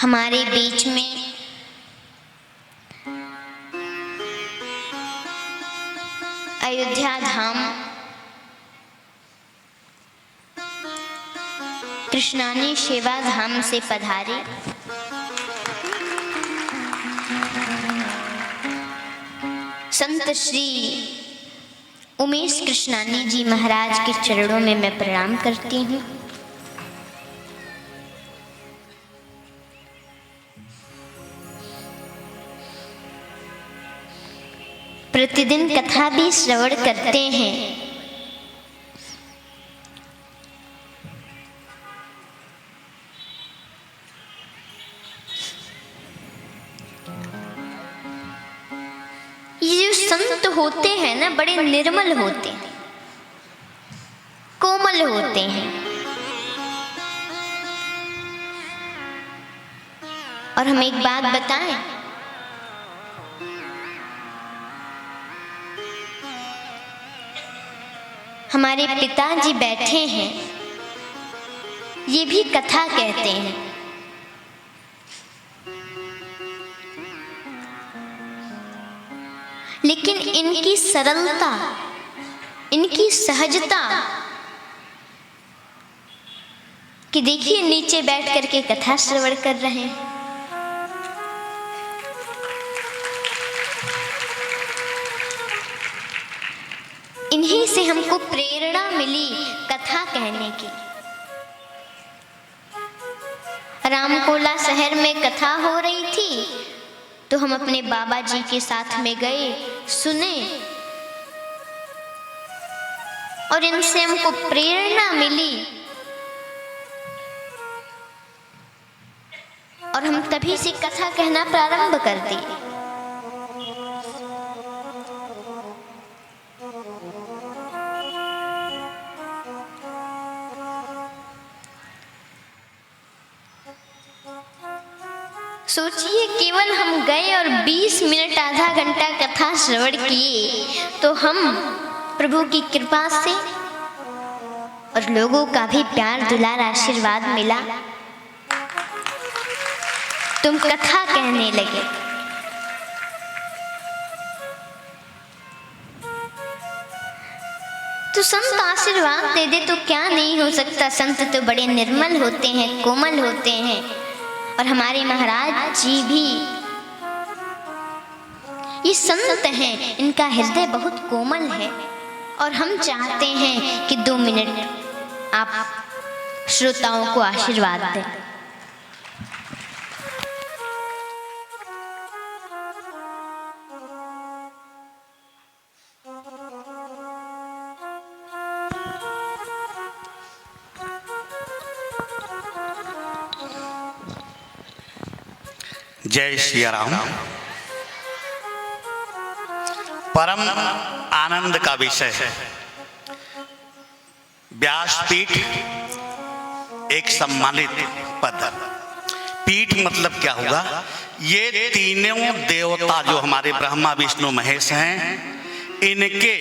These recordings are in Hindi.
हमारे बीच में अयोध्या धाम कृष्णानी सेवा धाम से पधारे संत श्री उमेश कृष्णानी जी महाराज के चरणों में मैं प्रणाम करती हूँ। प्रतिदिन कथा भी श्रवण करते हैं। ये जो संत होते हैं ना, बड़े निर्मल होते हैं, कोमल होते हैं। और हम एक बात बताएं, हमारे पिताजी बैठे हैं, ये भी कथा कहते हैं। लेकिन इनकी सरलता, इनकी सहजता कि देखिए नीचे बैठ करके कथा श्रवण कर रहे हैं। इन्हीं से हमको प्रेरणा मिली कथा कहने की। रामकोला शहर में कथा हो रही थी तो हम अपने बाबा जी के साथ में गए, सुने और इनसे हमको प्रेरणा मिली और हम तभी से कथा कहना प्रारंभ कर दिए। सोचिए, केवल हम गए और 20 मिनट आधा घंटा कथा श्रवण किए तो हम प्रभु की कृपा से और लोगों का भी प्यार दुलार आशीर्वाद मिला, तुम कथा कहने लगे। तो संत आशीर्वाद दे दे तो क्या नहीं हो सकता। संत तो बड़े निर्मल होते हैं, कोमल होते हैं। और हमारे महाराज जी भी ये संत हैं, इनका हृदय बहुत कोमल है। और हम चाहते हैं कि 2 मिनट आप श्रोताओं को आशीर्वाद दें। जय श्री राम। परम आनंद का विषय है व्यासपीठ, एक सम्मानित पद। पीठ मतलब क्या होगा? ये तीनों देवता जो हमारे ब्रह्मा विष्णु महेश हैं, इनके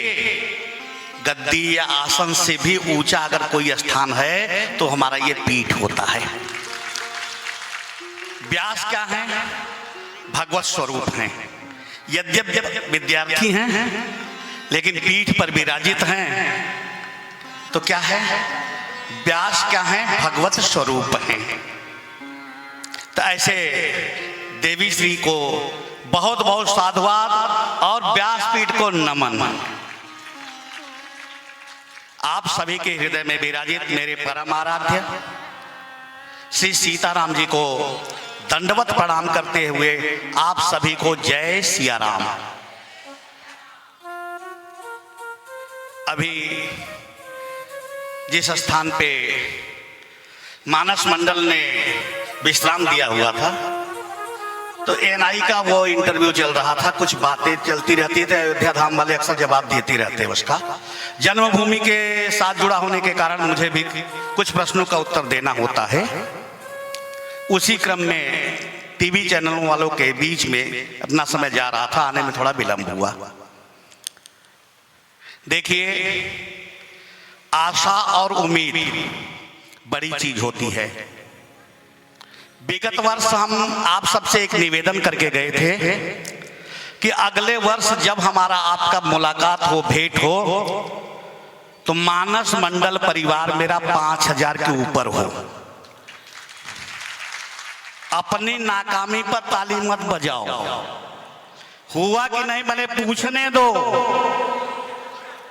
गद्दी या आसन से भी ऊंचा अगर कोई स्थान है तो हमारा ये पीठ होता है। व्यास क्या है? भगवत स्वरूप हैं। यद्यपि विद्यार्थी हैं लेकिन पीठ पर विराजित हैं। तो क्या है? व्यास क्या है? भगवत स्वरूप हैं। तो ऐसे देवी श्री को बहुत बहुत साधुवाद और व्यासपीठ को नमन। आप सभी के हृदय में विराजित मेरे परम आराध्य श्री सीताराम जी को दंडवत प्रणाम करते हुए आप सभी को जय सिया राम। अभी जिस स्थान पे मानस मंडल ने विश्राम दिया हुआ था तो एनआई का वो इंटरव्यू चल रहा था, कुछ बातें चलती रहती थी, अयोध्या धाम वाले अक्सर जवाब देते रहते हैं। उसका जन्मभूमि के साथ जुड़ा होने के कारण मुझे भी कुछ प्रश्नों का उत्तर देना होता है। उसी क्रम में टीवी चैनलों वालों के बीच में अपना समय जा रहा था, आने में थोड़ा विलंब हुआ। देखिए, आशा और उम्मीद बड़ी चीज होती है। विगत वर्ष हम आप सबसे एक निवेदन करके गए थे कि अगले वर्ष जब हमारा आपका मुलाकात हो, भेंट हो, तो मानस मंडल परिवार मेरा 5000 के ऊपर हो। अपनी नाकामी पर ताली मत बजाओ। हुआ कि नहीं मैंने पूछने दो।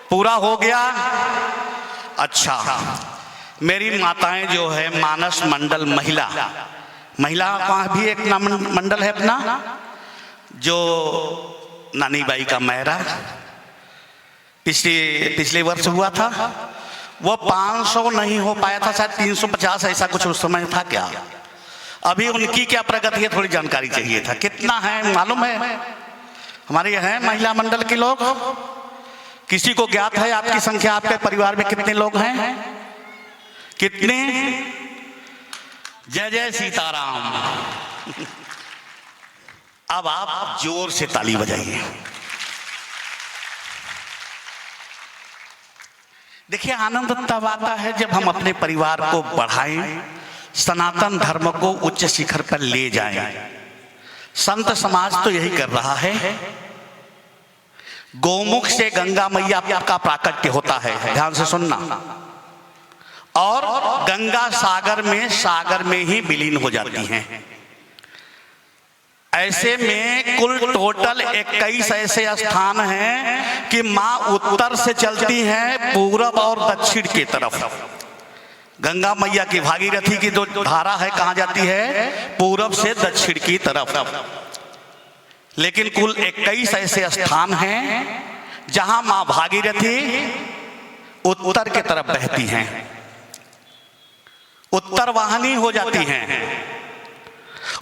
पूरा हो गया? अच्छा, मेरी माताएं जो है मानस मंडल महिला का भी एक मंडल है अपना, जो नानी बाई का मैरा पिछले वर्ष हुआ था, वो 500 नहीं हो पाया था, शायद 350 ऐसा कुछ उस समय था। क्या अभी उनकी क्या प्रगति है, थोड़ी जानकारी चाहिए था। कितना है मालूम है? हमारे यहाँ है महिला मंडल के लोग, किसी को ज्ञात है आपकी संख्या? आपके परिवार में कितने लोग हैं? कितने? जय जय सीताराम। अब आप जोर से ताली बजाइए। देखिए, आनंद तब आता है जब हम अपने परिवार को बढ़ाएं, सनातन धर्म को उच्च शिखर पर ले जाएं। संत समाज तो यही कर रहा है। गोमुख से गंगा मैया का प्राकट्य होता है, ध्यान से सुनना, और गंगा सागर में ही विलीन हो जाती हैं। ऐसे में कुल टोटल 21 ऐसे स्थान हैं कि माँ उत्तर से चलती हैं पूरब और दक्षिण की तरफ। गंगा मैया की भागीरथी की जो धारा है कहाँ जाती है? पूरब से दक्षिण की तरफ। लेकिन कुल 21 ऐसे स्थान हैं जहां माँ भागीरथी उत्तर की तरफ बहती हैं, उत्तर वाहिनी हो जाती हैं।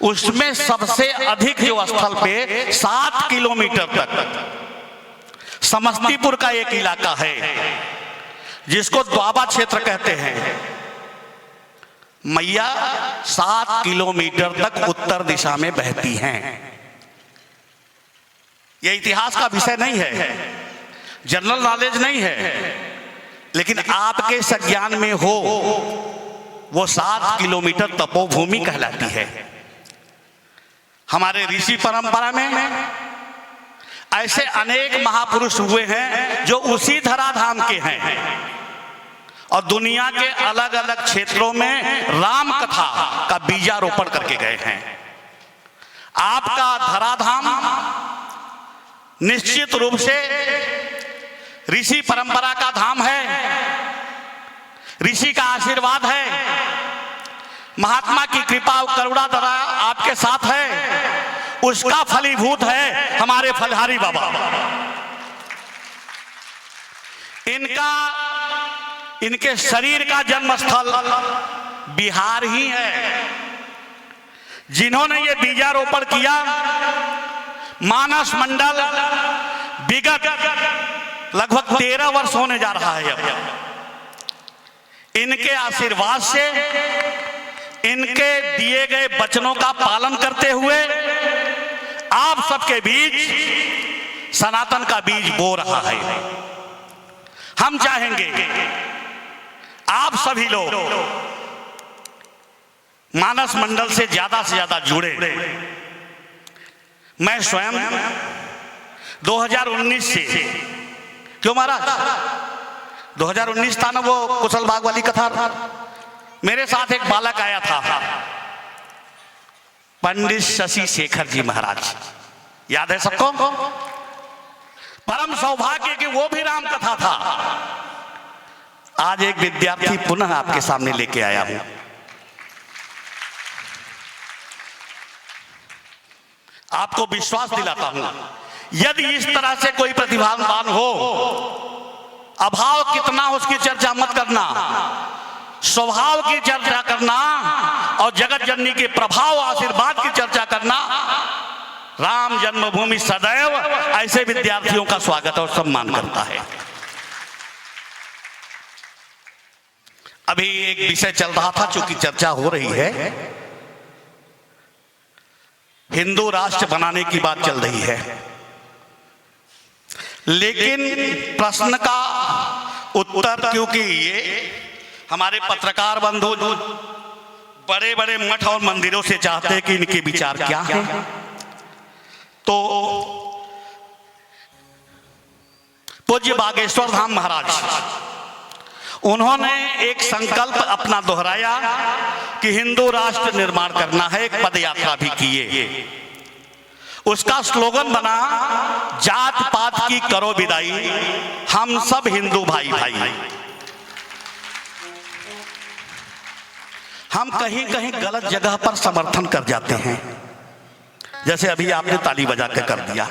उसमें सबसे अधिक जो स्थल पे 7 किलोमीटर तक समस्तीपुर का एक इलाका है जिसको द्वाबा क्षेत्र कहते हैं। मैया 7 किलोमीटर तक उत्तर दिशा में बहती हैं। यह इतिहास का विषय नहीं है, जनरल नॉलेज नहीं है, लेकिन आपके संज्ञान में हो, वो 7 किलोमीटर तपोभूमि कहलाती है। हमारे ऋषि परंपरा में ऐसे अनेक महापुरुष हुए हैं जो उसी धराधाम के हैं और दुनिया के अलग अलग क्षेत्रों में राम कथा का बीजारोपण करके गए हैं। आपका धराधाम निश्चित रूप से ऋषि परंपरा का धाम है, ऋषि का आशीर्वाद है, महात्मा की कृपा और करुणा दया आपके साथ है, उसका फलीभूत है हमारे फलहारी बाबा। इनके शरीर का जन्मस्थल बिहार ही है। जिन्होंने ये बीजारोपण किया, मानस मंडल विगत लगभग 13 वर्ष होने जा रहा है अब। इनके आशीर्वाद से, इनके दिए गए वचनों का पालन करते हुए आप सबके बीच सनातन का बीज बो रहा है। हम चाहेंगे आप सभी लोग मानस मंडल से ज्यादा जुड़े। मैं स्वयं 2019 से, क्यों महाराज 2019 था ना वो कुशल बाग वाली कथा, मेरे साथ एक बालक आया था, पंडित शशि शेखर जी महाराज, याद है सबको? परम सौभाग्य कि वो भी राम कथा था। आज एक विद्यार्थी पुनः आपके सामने लेके आया हूं। आपको विश्वास दिलाता हूं, यदि इस तरह से कोई प्रतिभावान हो, अभाव कितना उसकी चर्चा मत करना, स्वभाव की चर्चा करना और जगत जननी के प्रभाव आशीर्वाद की चर्चा करना। राम जन्मभूमि सदैव ऐसे विद्यार्थियों का स्वागत और सम्मान करता है। अभी एक विषय चल रहा था, चूंकि चर्चा हो रही है, हिंदू राष्ट्र बनाने की बात चल रही है, लेकिन प्रश्न का उत्तर, क्योंकि ये हमारे पत्रकार बंधु बड़े बड़े मठ और मंदिरों से चाहते हैं कि इनके विचार क्या हैं। तो पूज्य बागेश्वर धाम महाराज, उन्होंने एक संकल्प अपना दोहराया कि हिंदू राष्ट्र निर्माण करना है। एक पद यात्रा भी किए। उसका स्लोगन बना, जात पात की करो विदाई, हम सब हिंदू भाई भाई। हम कहीं कहीं गलत जगह पर समर्थन कर जाते हैं, जैसे अभी आपने ताली बजा के कर दिया।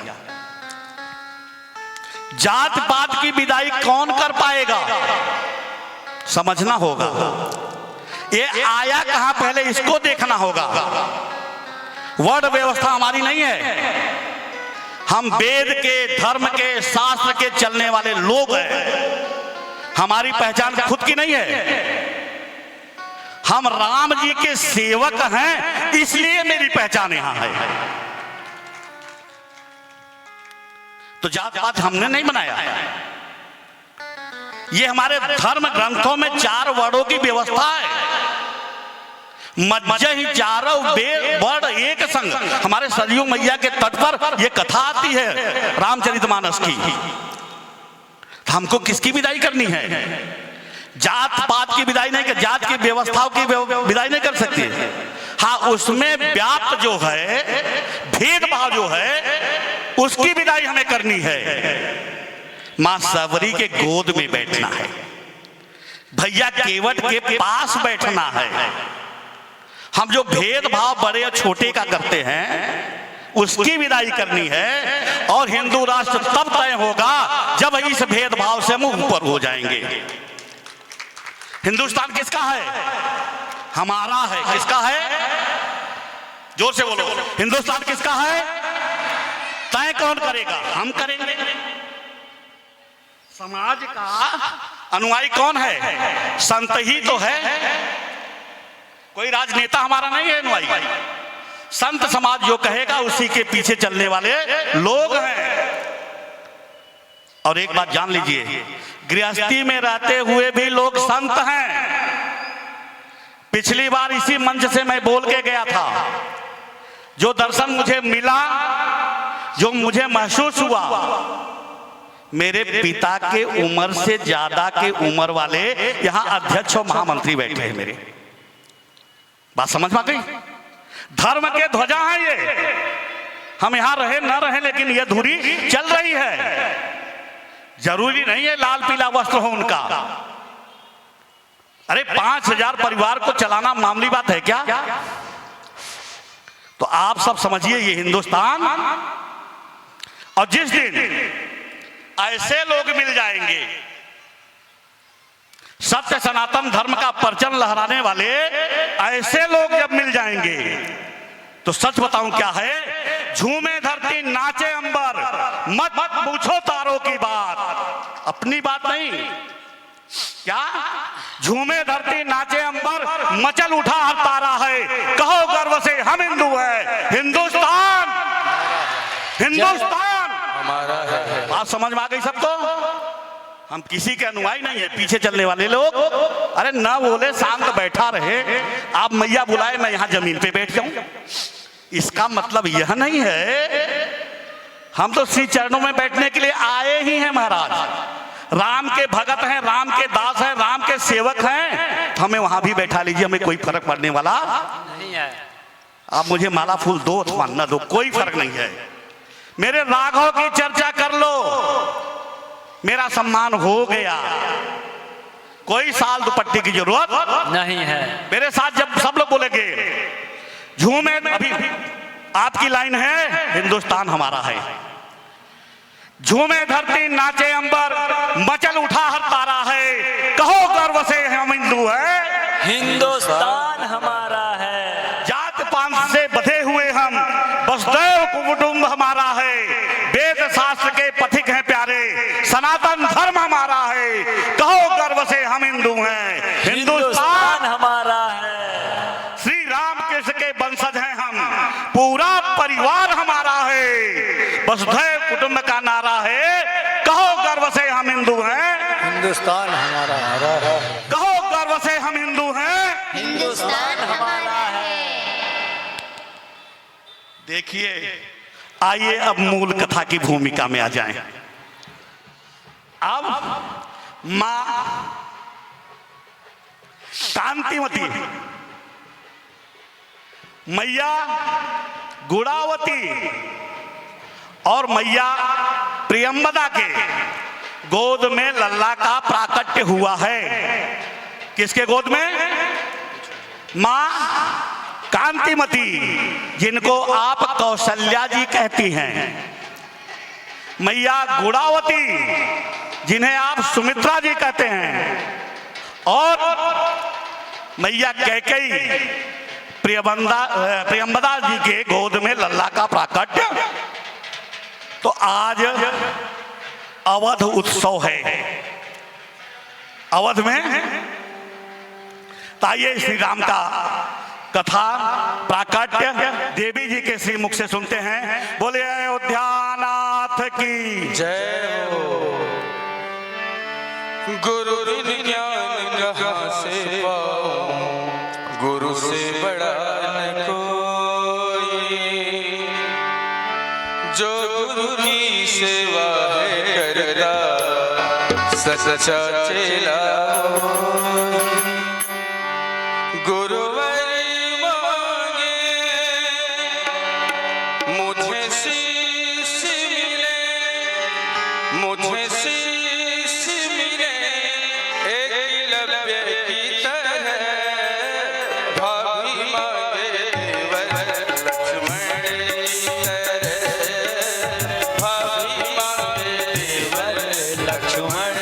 जात पात की विदाई कौन कर पाएगा, समझना होगा। ये आया कहां, पहले इसको देखना होगा। वर्ण व्यवस्था हमारी नहीं है। हम वेद के, धर्म के, शास्त्र के चलने वाले लोग हैं। हमारी पहचान खुद की नहीं है। हम राम जी के सेवक हैं, इसलिए मेरी पहचान यहां है। तो जात पात हमने नहीं बनाया। ये हमारे धर्म ग्रंथों में 4 वर्णों की व्यवस्था है। मज्जहि चारों वर्ण एक संग। हमारे सरयू मैया के तट पर यह कथा आती है रामचरितमानस की। हमको किसकी विदाई करनी है? जात पात की विदाई नहीं कर, जात की व्यवस्थाओं की विदाई नहीं कर सकती। हाँ, उसमें व्याप्त जो है, भेदभाव जो है, उसकी विदाई हमें करनी है। मां सबरी के गोद में बैठना है, भैया केवट के पास बैठना है। हम जो भेदभाव बड़े और छोटे का करते हैं, उसकी विदाई करनी है। और हिंदू राष्ट्र तब तय होगा जब इस भेदभाव से हम ऊपर हो जाएंगे। हिंदुस्तान किसका है? हमारा है। किसका है? जोर से बोलो। हिंदुस्तान किसका है? तय कौन करेगा? हम करेंगे। समाज का अनुयायी कौन है? संत ही तो है। कोई राजनेता हमारा नहीं है अनुयायी। संत समाज जो कहेगा उसी के पीछे चलने वाले लोग हैं। और एक बात जान लीजिए, गृहस्थी में रहते हुए भी लोग संत हैं। पिछली बार इसी मंच से मैं बोल के गया था, जो दर्शन मुझे मिला, जो मुझे महसूस हुआ, मेरे पिता के उम्र से ज्यादा के उम्र वाले यहां अध्यक्ष और महामंत्री बैठे हैं। मेरे बात समझ में आ गई? धर्म के ध्वजा हैं ये। हम यहां रहे न रहे, लेकिन ये धुरी चल रही है। जरूरी नहीं है लाल पीला वस्त्र हो उनका। अरे 5000 परिवार को चलाना मामूली बात है क्या? तो आप सब समझिए, ये हिंदुस्तान। और जिस दिन ऐसे लोग मिल जाएंगे, सत्य सनातन धर्म का परचम लहराने वाले ऐसे लोग जब मिल जाएंगे, तो सच बताऊं क्या है? झूमे धरती नाचे अंबर, मत पूछो तारों की बात। अपनी बात नहीं, क्या? झूमे धरती नाचे अंबर, मचल उठा हर तारा है, कहो गर्व से हम हिंदू हैं। हिंदुस्तान, हिंदुस्तान हमारा है। बात समझ में आ गई सबको? हम किसी के अनुयायी नहीं है, पीछे चलने वाले लोग। अरे ना बोले, शांत बैठा रहे। आप मैया बुलाए, मैं यहां जमीन पे बैठ जाऊं, इसका मतलब यह नहीं है। हम तो श्री चरणों में बैठने के लिए आए ही हैं महाराज। राम के भगत हैं, राम के दास हैं, राम के सेवक हैं, तो हमें वहां भी बैठा लीजिए, हमें कोई फर्क पड़ने वाला नहीं है। आप मुझे माला फूल दो अथवा न दो, कोई फर्क नहीं है। मेरे राघव की चर्चा कर लो, मेरा सम्मान हो गया। कोई साल दुपट्टे की जरूरत नहीं है। मेरे साथ जब सब लोग बोलेंगे झूमे, अभी आपकी लाइन है, हिंदुस्तान हमारा है। झूमे धरती नाचे अंबर, मचल उठा हर तारा है, कहो गर्व से हम हिंदू हैं। हिंदुस्तान हमारा है। जात पात से बधे हुए हम, वसुदैव कुटुंब हमारा है। वेद शास्त्र के पथिक हैं प्यारे, सनातन धर्म हमारा है, कहो गर्व से हम हिंदू हैं। हिंदुस्तान हमारा है। श्री राम कृष्ण के वंशज हैं हम, पूरा परिवार हमारा है। वसुधैव कुटुंब का नारा है, कहो गर्व से हम हिंदू हैं। हिंदुस्तान हमारा है। कहो गर्व से हम हिंदू हैं। हिंदुस्तान हमारा है। देखिए, आइए अब मूल कथा की भूमिका में आ जाएं। अब मां कांतिमती, मैया गुणावती और मैया प्रियंबदा के गोद में लल्ला का प्राकट्य हुआ है। किसके गोद में? मां कांतिमती, जिनको आप कौशल्या जी कहती हैं, मैया गुणावती, जिन्हें आप सुमित्रा जी कहते हैं, और मैया कैकेयी प्रियंबदा जी के गोद में लल्ला का प्राकट्य। तो आज अवध उत्सव है। अवध में ताइए श्री राम का कथा प्राकट्य देवी जी के श्री मुख से सुनते हैं। बोले अयोध्यानाथ की जय हो। गुरु बिन ज्ञान कहाँ से पाऊं, गुरु से बड़ा न कोई, जो गुरु की सेवा है करता सच्चा चेला। गुरुवर मांगे मुझे शीश मिले, मुझे शीश मिले एकलव्य की तरह। भाभी मांगे देवर लक्ष्मण की तरह, भाभी मांगे देवर लक्ष्मण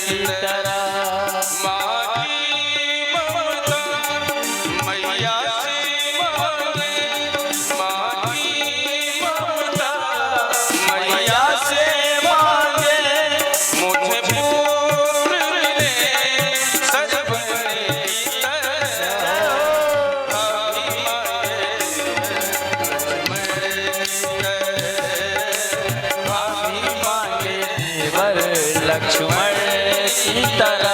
की तरह। माँ की ममता मैया से मांगे, माँ की ममता मैया से मांगे, मुझे पुत्र मिले सजबने की तरह। भाभी मांगे देवर लक्ष्मण की तरह।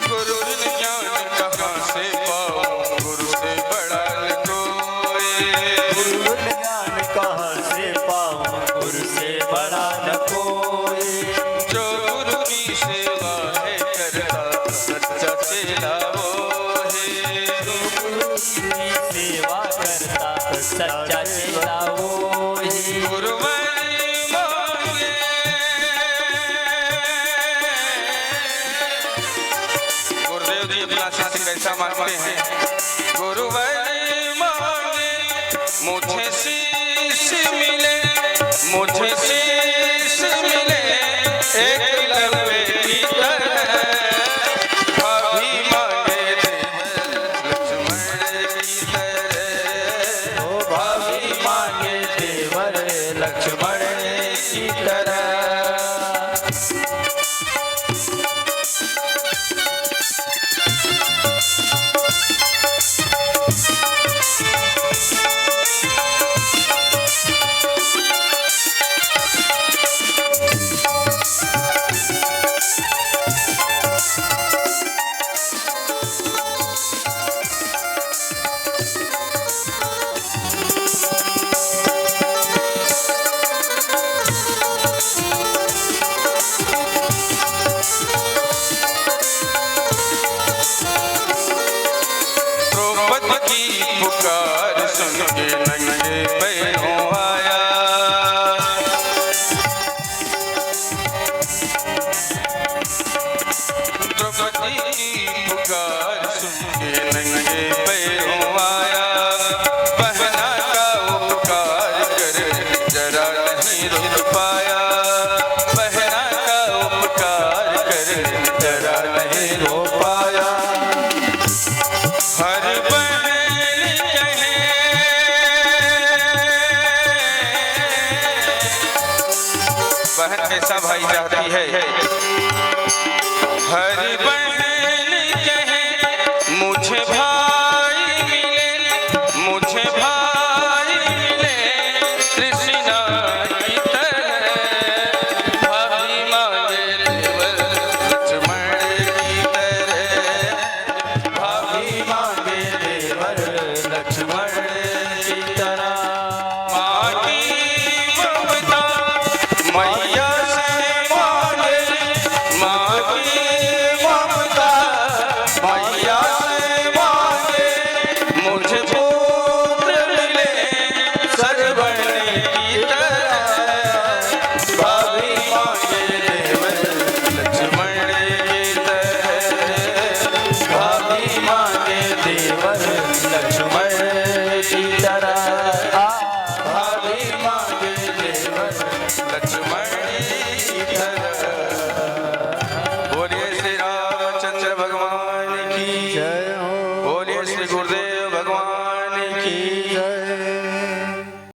गुरु बिन ज्ञान कहाँ से पाऊं, गुरु से बड़ा न कोई। गुरु ज्ञान कहाँ से पाऊं, गुरु से बड़ा न कोई। जो गुरु की सेवा है करता सच्चा चेला वो है। गुरु की सेवा करता सच्चा चेला वो ही। गुरुवर मांगे गुरुदेव जी अपना शिष्य कैसा मांगते हैं। गुरुवर मांगे मुझे शीश मिले, मुझे शीश मिले एकलव्य की तरह। भाभी मांगे देवर लक्ष्मण की तरह, ओ भाभी मांगे देवर लक्ष्मण की तरह। द्रौपदी की पुकार सुन के नंगे पैरों आया। कृष्णा भाई चाहती है, हर बहन कहे मुझे भाई मिले, मुझे भाई